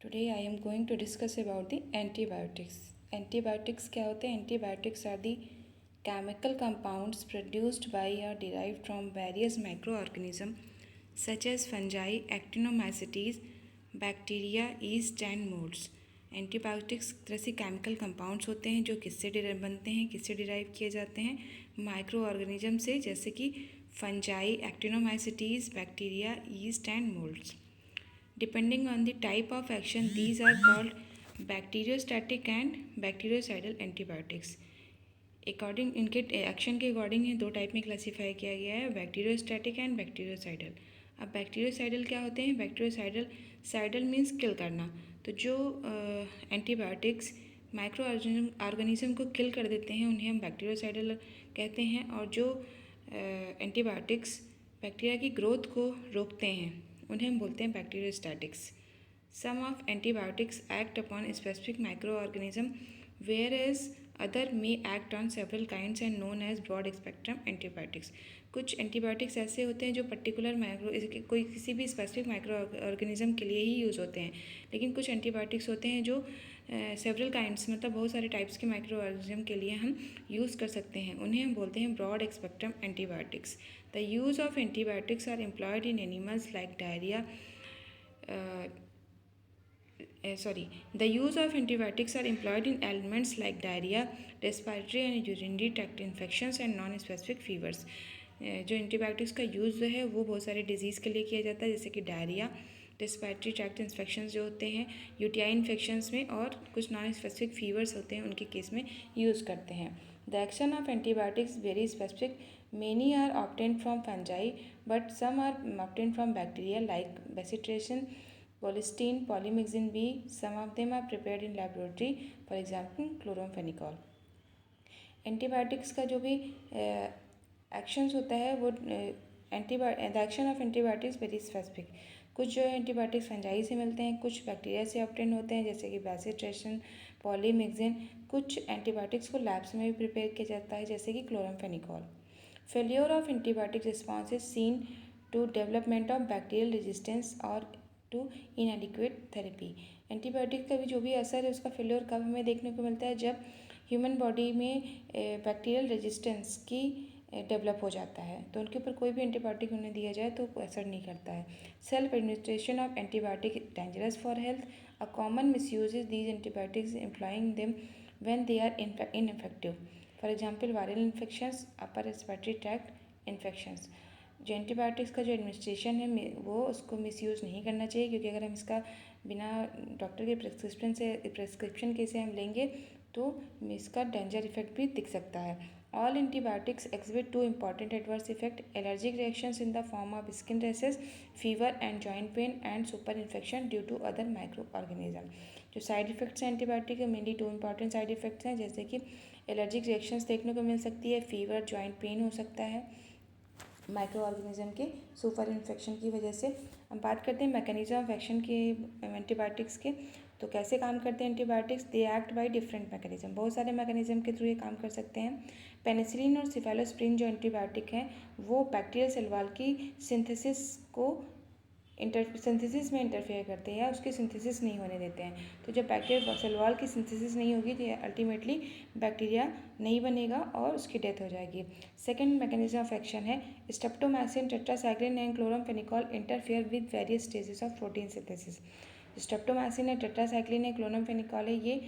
Today I am going to discuss about the antibiotics. Antibiotics क्या होते हैं? Antibiotics are the chemical compounds produced by or derived from various microorganisms such as fungi, actinomycetes, bacteria, yeast and molds. Antibiotics तरह से chemical compounds होते हैं जो किससे बनते हैं, किससे डिराइव किए जाते हैं? माइक्रो ऑर्गेनिज्म से, जैसे कि fungi, actinomycetes, bacteria, yeast and moulds. Depending on the type of action, these are called bacteriostatic and bactericidal antibiotics. According इनके एक्शन के अकॉर्डिंग दो टाइप में क्लासीफाई किया गया है, बैक्टीरियोस्टैटिक एंड बैक्टीरियोसाइडल. अब बैक्टीरियोसाइडल क्या होते हैं? बैक्टीरियोसाइडल, साइडल मीन्स किल करना. तो जो एंटीबायोटिक्स माइक्रो ऑर्गेनिज्म को किल कर देते हैं उन्हें हम बैक्टीरियोसाइडल कहते हैं. और जो एंटीबायोटिक्स बैक्टीरिया की ग्रोथ को रोकते हैं उन्हें हम बोलते हैं bacteriostatics. Some of antibiotics act upon specific micro organism where as other may act on several kinds and known as broad spectrum antibiotics. कुछ एंटीबायोटिक्स ऐसे होते हैं जो पर्टिकुलर कोई किसी भी स्पेसिफिक माइक्रो ऑर्गेनिज्म के लिए ही यूज़ होते हैं. लेकिन कुछ एंटीबायोटिक्स होते हैं जो सेवरल काइंड्स मतलब बहुत सारे टाइप्स के माइक्रो ऑर्गेनिज्म के लिए हम यूज़ कर सकते हैं. उन्हें हम बोलते हैं broad spectrum antibiotics. The use of antibiotics are employed in animals like diarrhea. The use of antibiotics are employed in ailments like diarrhea, respiratory and urinary tract infections and non-specific fevers. जो antibiotics का use है वो बहुत सारे disease के लिए किया जाता है, जैसे कि डायरिया, रेस्पिरेटरी ट्रैक्ट इन्फेक्शंस जो होते हैं, यूटीआई इन्फेक्शंस में, और कुछ नॉन स्पेसिफिक फीवर्स होते हैं उनके केस में यूज़ करते हैं. The action of antibiotics very specific. Many are obtained from fungi, but some are obtained from bacteria like bacitracin, polystyrene, polymyxin B. Some of them are prepared in laboratory, for example, chloramphenicol. Antibiotics का जो भी actions होता है वो the action of antibiotics very specific. कुछ जो है antibiotics fungi से मिलते हैं, कुछ बैक्टीरिया से ऑब्टेन होते हैं जैसे कि बैसिट्रेशन, पॉलीमिक्सिन. कुछ एंटीबायोटिक्स को लैब्स में भी प्रिपेयर किया जाता है जैसे कि chloramphenicol. Failure of antibiotic response is seen to development of bacterial resistance or to inadequate therapy. Antibiotic का भी जो भी असर है उसका फेलियर कब हमें देखने को मिलता है? जब ह्यूमन बॉडी में बैक्टीरियल रेजिस्टेंस की डेवलप हो जाता है तो उनके ऊपर कोई भी एंटीबायोटिक उन्हें दिया जाए तो असर नहीं करता है. Self administration of antibiotic dangerous for health. A common misuse is these antibiotics employing them when they are ineffective. For example viral infections, upper respiratory tract infections. जो एंटीबायोटिक्स का जो एडमिनिस्ट्रेशन है वो उसको मिसयूज़ नहीं करना चाहिए, क्योंकि अगर हम इसका बिना डॉक्टर के प्रेस्क्रिप्शन के से हम लेंगे तो इसका डेंजर इफेक्ट भी दिख सकता है. All antibiotics exhibit two important adverse effect: allergic reactions in the form of skin rashes, fever and joint pain and super infection due to other micro organism. जो साइड इफेक्ट्स हैं antibiotic के, mainly two important side effects हैं, जैसे कि allergic reactions देखने को मिल सकती है, फीवर, जॉइंट पेन हो सकता है माइक्रो ऑर्गेनिज्म के सुपर इन्फेक्शन की वजह से. हम बात करते हैं मैकेनिज्म ऑफ एक्शन के एंटीबायोटिक्स के. तो कैसे काम करते हैं antibiotics? They act by different mechanism. बहुत सारे मैकेनिज्म के थ्रू ये काम कर सकते हैं. पेनिसिलिन और सिफेलोस्प्रिन जो एंटीबायोटिक हैं वो बैक्टीरियल सेल वॉल की सिंथेसिस को सिंथेसिस में इंटरफेयर करते हैं या उसकी सिंथेसिस नहीं होने देते हैं. तो जब बैक्टीरियल सेल वॉल की सिंथेसिस नहीं होगी तो अल्टीमेटली बैक्टीरिया नहीं बनेगा और उसकी डेथ हो जाएगी. सेकेंड मैकेनिज्म ऑफ एक्शन है streptomycin, tetracycline and chloramphenicol interfere with various stages of protein synthesis. Streptomycin है, टेट्रासाइक्लिन है, क्लोराम्फेनिकॉल है, ये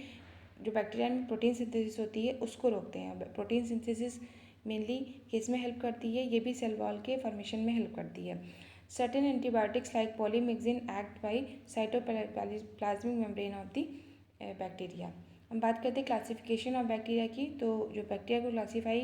जो बैक्टीरिया में प्रोटीन सिंथेसिस होती है उसको रोकते हैं. प्रोटीन सिंथेसिस मेनली किस में हेल्प करती है? ये भी सेल वॉल के फॉर्मेशन में हेल्प करती है. Certain antibiotics like polymyxin act by cytoplasmic membrane of the bacteria. हम बात करते हैं क्लासिफिकेशन ऑफ बैक्टीरिया की. तो जो बैक्टीरिया को क्लासीफाई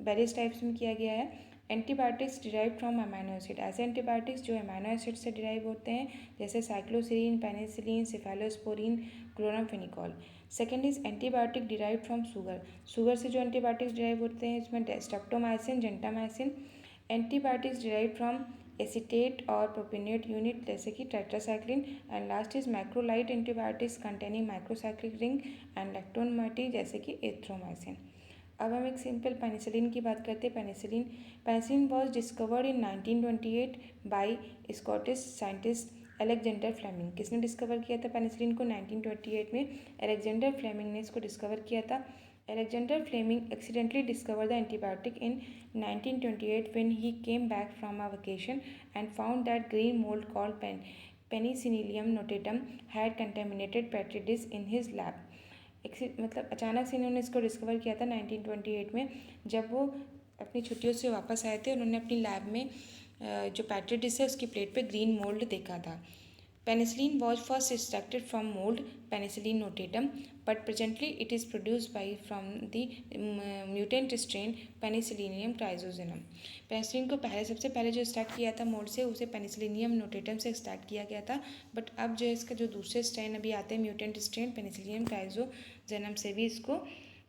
वेरियस टाइप्स में किया गया है. Antibiotics derive from amino acid. ऐसे एंटीबायोटिक्स जो अमाइनो एसिड से डिराइव होते हैं जैसे cycloserine, penicillin, cephalosporin, chloramphenicol. Second is antibiotic derive from sugar. Sugar से जो एंटीबायोटिक्स डिराइव होते हैं इसमें streptomycin, gentamicin. Antibiotics derive from acetate और प्रोपिनेट यूनिट जैसे कि tetracycline. And last is macrolide antibiotics containing microcyclic ring and lactone moiety जैसे कि एथ्रोमाइसिन. अब हम एक सिंपल पेनिसिलिन की बात करते हैं. Penicillin was discovered in 1928 by Scottish scientist Alexander Fleming. किसने डिस्कवर किया था पेनिसिलिन को? 1928 में अलेक्जेंडर फ्लेमिंग ने इसको डिस्कवर किया था। Alexander Fleming accidentally discovered the antibiotic in 1928 when he came back from a vacation and found that green mold called Penicillium notatum had contaminated petri dish in his lab. मतलब अचानक से इन्होंने इसको discover किया था 1928 में, जब वो अपनी छुट्टियों से वापस आए थे। उन्होंने अपनी लैब में जो पेट्री डिश है उसकी प्लेट पे ग्रीन मोल्ड देखा था। Penicillin was first extracted from mold Penicillium notatum, but presently it is produced from the mutant strain Penicillium trichosanum. Penicillin को सबसे पहले जो एक्सट्रैक्ट किया था मोल्ड से, उसे पेनिसिलिनियम नोटेटम से एक्सट्रैक्ट किया गया था। बट अब जो इसका जो दूसरे स्ट्रेन अभी आते हैं म्यूटेंट स्ट्रेन पेनिसिलियम ट्राइजोजेनम से भी इसको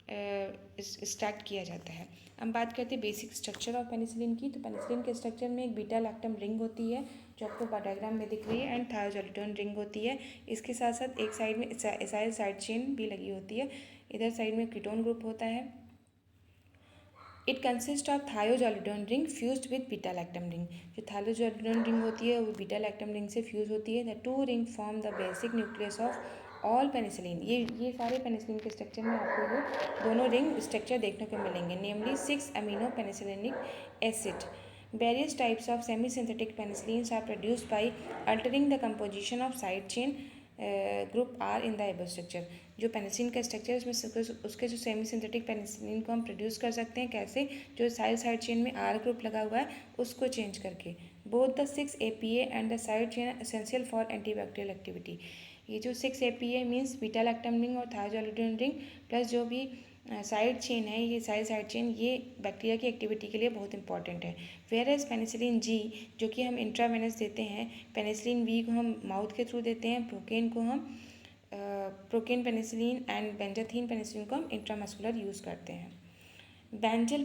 एक्सट्रैक्ट किया जाता है। अब बात करते हैं बेसिक स्ट्रक्चर ऑफ पेनिसिलिन की। तो पेनिसिलिन के स्ट्रक्चर में एक बीटा लैक्टम रिंग होती है जो आपको डायग्राम में दिख रही है, एंड थायोजोलिडोन रिंग होती है। इसके साथ साथ एक साइड में एसाइल साइड चेन भी लगी होती है। इधर साइड में कीटोन ग्रुप होता है। It consist of thiazolidine ring fused with beta lactam ring. जो थायोजोलिडोन रिंग होती है वो बीटा लैक्टम रिंग से फ्यूज होती है। The two ring form the basic nucleus of all penicillin. ये सारे पेनिसिलिन के स्ट्रक्चर में आपको ये दोनों रिंग स्ट्रक्चर देखने को मिलेंगे, namely 6 amino penicillinic acid. Various types of semi-synthetic penicillins are produced by altering the composition of side chain group R in the above structure. जो पेनिसिलिन का स्ट्रक्चर है उसमें उसके जो सेमी सिंथेटिक पेनिसिलिन को हम प्रोड्यूस कर सकते हैं। कैसे? जो साइड चेन में R ग्रुप लगा हुआ है उसको चेंज करके। Both the 6 APA and the side chain essential for antibacterial activity. ये जो 6 APA means beta lactam ring और थायोजोलिडोन रिंग प्लस जो भी साइड चेन है, ये साइड चेन ये बैक्टीरिया की एक्टिविटी के लिए बहुत इंपॉर्टेंट है। वेयर एज पेनिसिलिन जी जो कि हम इंट्रावेनस देते हैं, पेनिसिलिन वी को हम माउथ के थ्रू देते हैं, प्रोकेन को हम प्रोकेन पेनिसिलिन एंड बेंजाथीन पेनिसिलिन को हम इंट्रामस्कुलर यूज़ करते हैं। बेंजल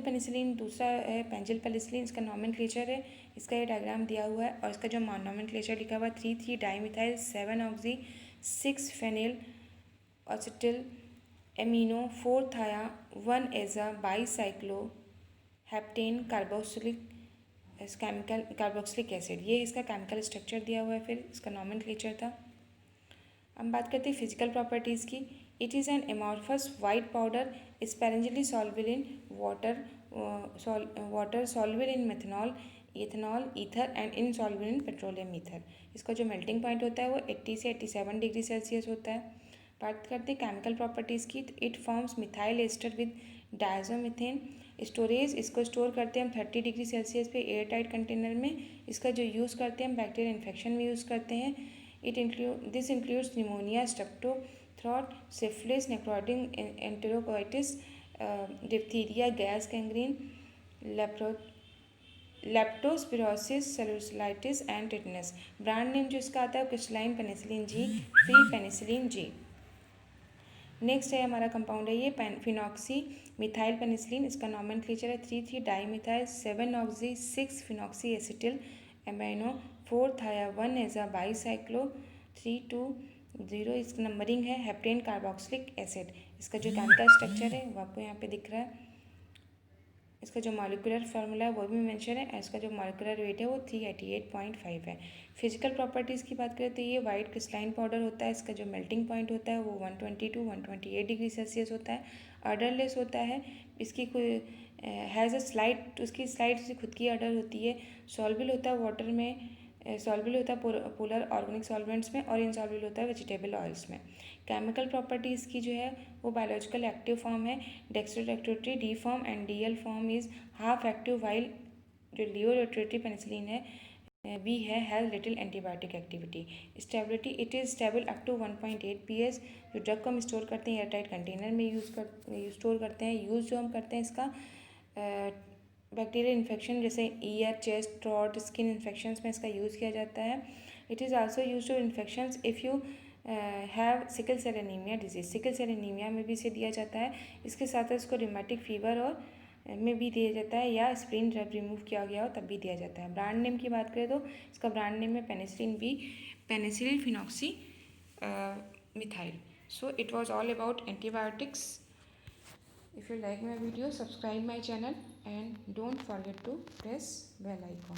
पेनिसिलिन दूसरा है बेंजल पेनिसिलिन। इसका नॉमेनक्लेचर है, इसका ये डायग्राम दिया हुआ है और इसका जो नॉमेनक्लेचर लिखा हुआ है 3,3 dimethyl 7 oxy 6 phenyl acetyl amino 4 thia 1 eza bicyclo heptane carboxylic acid। ये इसका केमिकल स्ट्रक्चर दिया हुआ है। फिर इसका नॉमेनक्लेचर था। अब बात करते हैं फिजिकल प्रॉपर्टीज़ की। It is an amorphous white powder sparingly soluble in water soluble in methanol ethanol ether and insoluble in petroleum ether. इसका जो मेल्टिंग पॉइंट होता है वो 80 से 87 डिग्री सेल्सियस होता है। बात करते हैं केमिकल प्रॉपर्टीज़ की। It forms methyl ester with diazomethane. Storage, इसको स्टोर करते हैं हम 30 डिग्री सेल्सियस पे एयर टाइट कंटेनर में। इसका जो यूज़ करते हैं हम बैक्टीरियल इन्फेक्शन में यूज़ करते हैं। This includes pneumonia, strepto, throat, syphilis, necrotic enterocolitis, diphtheria, gas gangrene, leptospirosis, cellulitis and tetanus. Brand name जो इसका आता है crystalline penicillin G, free penicillin G. Next है हमारा कंपाउंड है ये फिनॉक्सी मिथाइल पेनिसिलिन। इसका नॉमेनक्लेचर है 3,3 dimethyl 7 oxy 6 phenoxy acetyl amino 4 thia 1 एजा बाईसाइक्लो 3,2,0। इसका नंबरिंग है हेप्टेन कार्बोक्सिलिक एसिड। इसका जो केमिकल स्ट्रक्चर है वो आपको यहाँ पे दिख रहा है। इसका जो मॉलिक्यूलर फार्मूला है वो भी मेंशन है। इसका जो मॉलिक्यूलर वेट है वो 388.5 है। फिजिकल प्रॉपर्टीज़ की बात करें तो ये वाइट क्रिस्टलाइन पाउडर होता है। इसका जो मेल्टिंग पॉइंट होता है वो 120 to 128 डिग्री सेल्सियस होता है। ऑर्डरलेस होता है। इसकी हैज़ अ स्लाइड, उसकी स्लाइड से खुद की ऑर्डर होती है। सॉल्युबल होता है वाटर में, सॉल्युबल होता है पोलर ऑर्गेनिक सॉल्वेंट्स में और इनसॉल्युबल होता है वेजिटेबल ऑयल्स में। केमिकल प्रॉपर्टीज़ की जो है वो बायोलॉजिकल एक्टिव फॉर्म है dextrorotatory D form and DL form is half active, while जो लियोरेक्टोरी पेनिसिलिन है V has little antibiotic activity. Stability, it is stable up to 1.8 pH। जो drug को हम स्टोर करते हैं एयरटाइट कंटेनर में store करते हैं। यूज़ जो हम करते हैं इसका बैक्टीरियल इन्फेक्शन जैसे ear, chest, throat, skin infections में इसका यूज़ किया जाता है। It is also use to infections if you have sickle cell anaemia disease. Sickle cell anaemia में भी इसे दिया जाता है। इसके साथ इसको रिमेटिक फीवर और में भी दिया जाता है, या स्प्लीन जब रिमूव किया गया हो तब भी दिया जाता है। ब्रांड नेम की बात करें तो इसका ब्रांड नेम है penicillin B, penicillin phenoxy methyl. So it was all about antibiotics. If you like my video, subscribe my channel and don't forget to press bell icon.